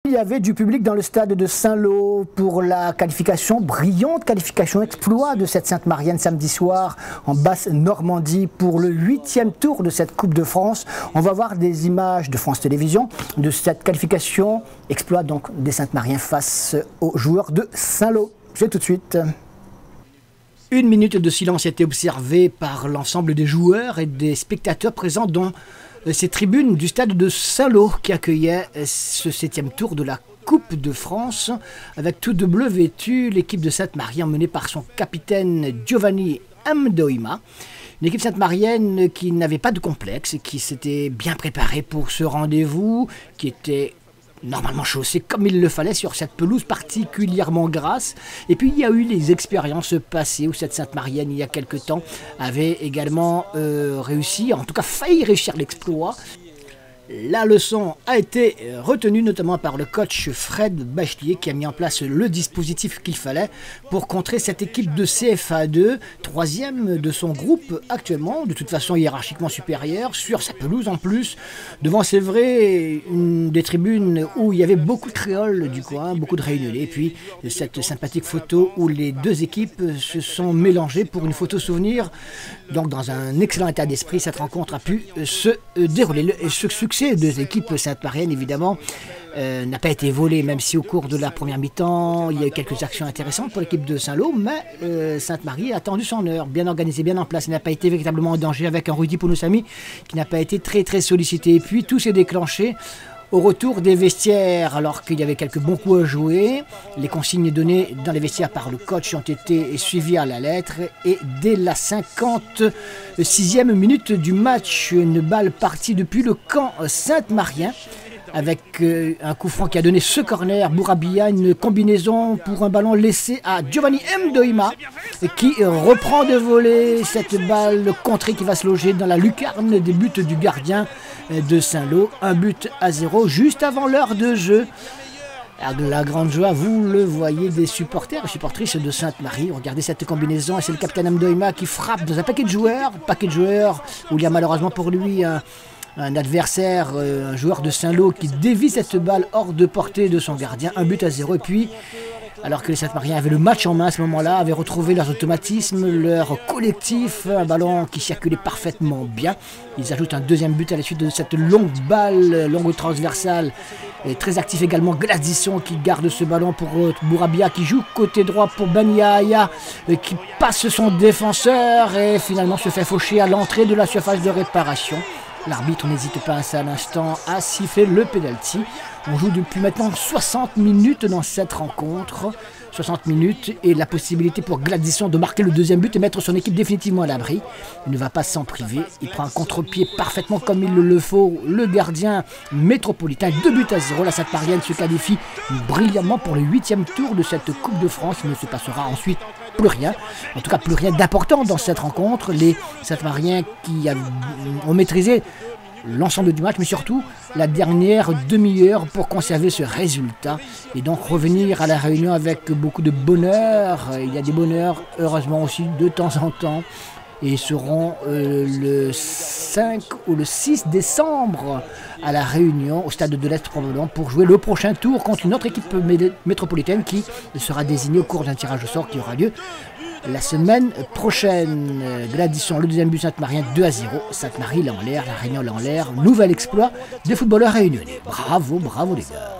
Il y avait du public dans le stade de Saint-Lô pour la qualification, brillante qualification exploit de cette Sainte-Marienne samedi soir en Basse-Normandie pour le 8e tour de cette Coupe de France. On va voir des images de France Télévisions de cette qualification exploit donc des Sainte-Mariens face aux joueurs de Saint-Lô. C'est tout de suite. Une minute de silence a été observée par l'ensemble des joueurs et des spectateurs présents dans ces tribunes du stade de Saint-Lô qui accueillait ce 7e tour de la Coupe de France avec tout de bleu vêtu, l'équipe de Sainte-Marie emmenée par son capitaine Giovanni Mdoima. Une équipe sainte-marienne qui n'avait pas de complexe, qui s'était bien préparée pour ce rendez-vous, qui était normalement chaussée comme il le fallait sur cette pelouse particulièrement grasse. Et puis il y a eu les expériences passées où cette Sainte-Marienne il y a quelque temps avait également réussi, en tout cas failli réussir l'exploit. La leçon a été retenue notamment par le coach Fred Bachelier qui a mis en place le dispositif qu'il fallait pour contrer cette équipe de CFA2, troisième de son groupe actuellement, de toute façon hiérarchiquement supérieure, sur sa pelouse en plus, devant c'est vrai une des tribunes où il y avait beaucoup de créoles du coin, beaucoup de réunionnais, et puis cette sympathique photo où les deux équipes se sont mélangées pour une photo souvenir. Donc dans un excellent état d'esprit, cette rencontre a pu se dérouler. Et ce succès des équipes sainte-mariennes, évidemment, n'a pas été volé, même si au cours de la première mi-temps, il y a eu quelques actions intéressantes pour l'équipe de Saint-Lô, mais Sainte-Marie a attendu son heure, bien organisé, bien en place. Il n'a pas été véritablement en danger avec un Rudy Pounosami qui n'a pas été très sollicité. Et puis tout s'est déclenché au retour des vestiaires, alors qu'il y avait quelques bons coups à jouer. Les consignes données dans les vestiaires par le coach ont été suivies à la lettre. Et dès la 56e minute du match, une balle partie depuis le camp sainte-marien, avec un coup franc qui a donné ce corner, Bourabia, une combinaison pour un ballon laissé à Giovanni Mdoima, qui reprend de voler cette balle contrée qui va se loger dans la lucarne des buts du gardien de Saint-Lô. 1-0 juste avant l'heure de jeu. La grande joie, vous le voyez, des supporters et supportrices de Sainte-Marie. Regardez cette combinaison, et c'est le capitaine Mdoima qui frappe dans un paquet de joueurs où il y a malheureusement pour lui un adversaire, un joueur de Saint-Lô qui dévie cette balle hors de portée de son gardien. 1-0. Et puis, alors que les Sainte-Mariens avaient le match en main à ce moment-là, avaient retrouvé leurs automatismes, leur collectif, un ballon qui circulait parfaitement bien. Ils ajoutent un deuxième but à la suite de cette longue balle, longue transversale. Et très actif également Gladisson qui garde ce ballon pour Bourabia qui joue côté droit pour Baniaya qui passe son défenseur et finalement se fait faucher à l'entrée de la surface de réparation. L'arbitre n'hésite pas un seul instant à siffler le penalty. On joue depuis maintenant 60 minutes dans cette rencontre. 60 minutes et la possibilité pour Gladisson de marquer le deuxième but et mettre son équipe définitivement à l'abri. Il ne va pas s'en priver. Il prend un contre-pied parfaitement comme il le faut. Le gardien métropolitain, 2-0. La Sainte-Marienne se qualifie brillamment pour le 8e tour de cette Coupe de France. Il ne se passera ensuite plus rien. En tout cas, plus rien d'important dans cette rencontre. Les Sainte-Mariens qui ont maîtrisé l'ensemble du match, mais surtout la dernière demi-heure pour conserver ce résultat et donc revenir à la Réunion avec beaucoup de bonheur. Il y a des bonheurs, heureusement aussi, de temps en temps. Et ils seront le 5 ou le 6 décembre à la Réunion, au stade de l'Est probablement, pour jouer le prochain tour contre une autre équipe métropolitaine qui sera désignée au cours d'un tirage au sort qui aura lieu la semaine prochaine. Gladisson, le deuxième but Sainte-Marien, 2-0. Sainte-Marie l'a en l'air, la Réunion l'a en l'air. Nouvel exploit des footballeurs réunionnais. Bravo les gars.